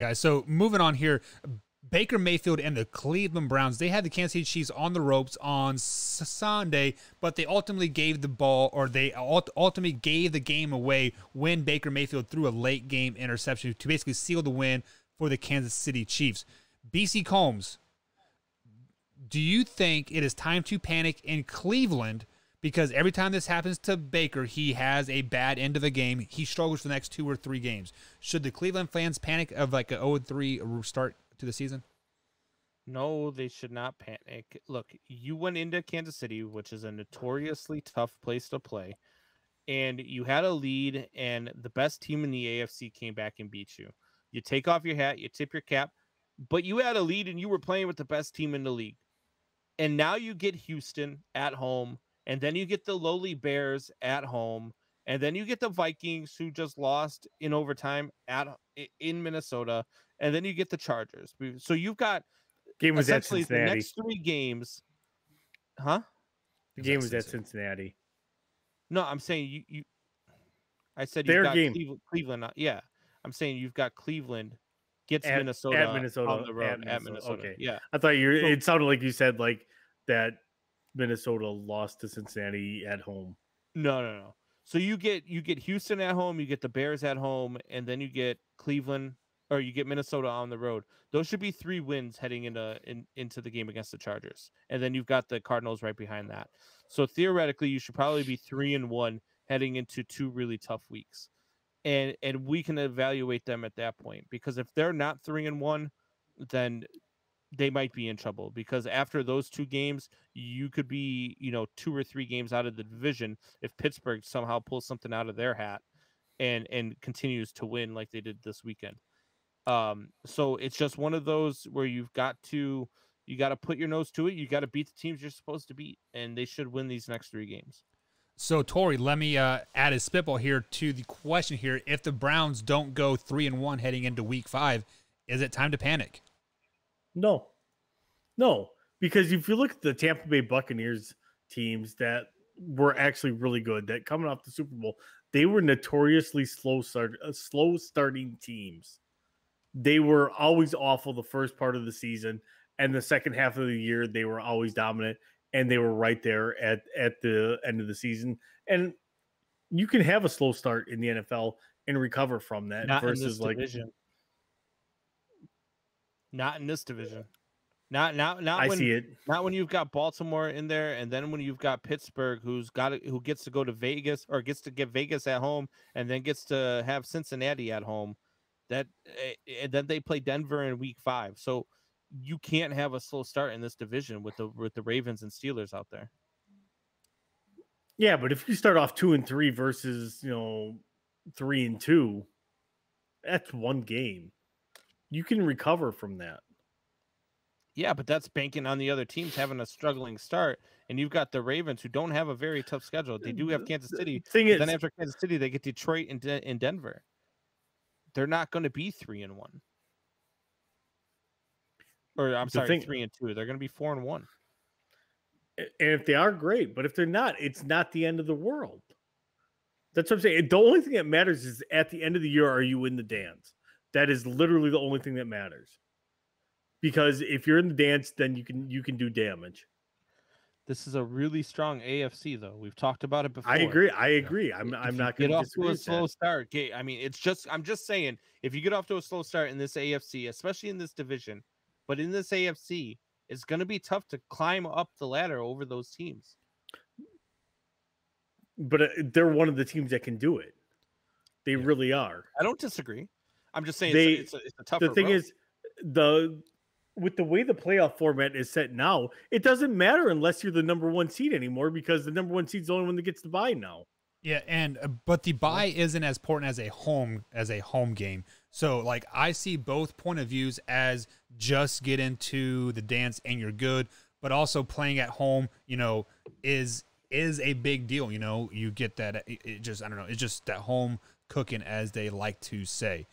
Guys, so moving on here, Baker Mayfield and the Cleveland Browns, they had the Kansas City Chiefs on the ropes on Sunday, but they ultimately gave the ball, or they ultimately gave the game away when Baker Mayfield threw a late game interception to basically seal the win for the Kansas City Chiefs. BC Combs, do you think it is time to panic in Cleveland? Because every time this happens to Baker, he has a bad end of the game. He struggles for the next 2 or 3 games. Should the Cleveland fans panic of like an 0-3 start to the season? No, they should not panic. Look, you went into Kansas City, which is a notoriously tough place to play, and you had a lead, and the best team in the AFC came back and beat you. You take off your hat, you tip your cap, but you had a lead, and you were playing with the best team in the league. And now you get Houston at home, and then you get the lowly Bears at home, and then you get the Vikings, who just lost in overtime in Minnesota, and then you get the Chargers. So you've got game was at essentially the Cincinnati. next 3 games. Huh? The game was at Cincinnati. No, I'm saying you I said Their you've got game. Cleveland. Yeah, I'm saying you've got Cleveland gets At Minnesota Minnesota on the road at at Minnesota. Okay. Yeah, I thought it sounded like you said like that Minnesota lost to Cincinnati at home. No. So you get Houston at home, you get the Bears at home, and then you get Cleveland, or you get Minnesota on the road. Those should be 3 wins heading into the game against the Chargers, and then you've got the Cardinals right behind that. So theoretically, you should probably be 3-1 heading into 2 really tough weeks, and we can evaluate them at that point, because if they're not 3-1, then they might be in trouble, because after those 2 games, you could be, 2 or 3 games out of the division if Pittsburgh somehow pulls something out of their hat and continues to win like they did this weekend. So it's just one of those where you got to put your nose to it. You got to beat the teams you're supposed to beat, and they should win these next 3 games. So, Tori, let me add a spitball here to the question here. If the Browns don't go 3-1 heading into week 5, is it time to panic? No, because if you look at the Tampa Bay Buccaneers teams that were actually really good, that coming off the Super Bowl, they were notoriously slow starting teams. They were always awful the first part of the season, and the second half of the year they were always dominant, and they were right there at the end of the season. And you can have a slow start in the NFL and recover from that. Not versus in this division. Not in this division. Not I when, see it. Not when you've got Baltimore in there, and then when you've got Pittsburgh, who gets to go to Vegas, or gets to get Vegas at home, and then gets to have Cincinnati at home. And then they play Denver in week 5. So you can't have a slow start in this division with the Ravens and Steelers out there. Yeah, but if you start off 2-3 versus 3-2, that's 1 game. You can recover from that. Yeah, but that's banking on the other teams having a struggling start, and you've got the Ravens, who don't have a very tough schedule. They do have Kansas City. Then after Kansas City, they get Detroit and Denver. They're not going to be 3-1. Or I'm sorry, 3-2. They're going to be 4-1. And if they are, great. But if they're not, it's not the end of the world. That's what I'm saying. The only thing that matters is at the end of the year, are you in the dance? That is literally the only thing that matters. Because if you're in the dance, then you can do damage. This is a really strong AFC, though. We've talked about it before. I agree. I'm not going to get off to a slow start. I mean, I'm just saying, if you get off to a slow start in this AFC, especially in this division, but in this AFC, it's going to be tough to climb up the ladder over those teams. But they're one of the teams that can do it. They really are. I don't disagree. I'm just saying it's a tougher The thing road. is, with the way the playoff format is set now, it doesn't matter unless you're the number 1 seed anymore, because the number 1 seed is the only one that gets the bye now. Yeah, but the bye isn't as important as a home game. So like I see both point of views as just get into the dance and you're good, but also playing at home, is a big deal. You get that. It's just that home cooking, as they like to say.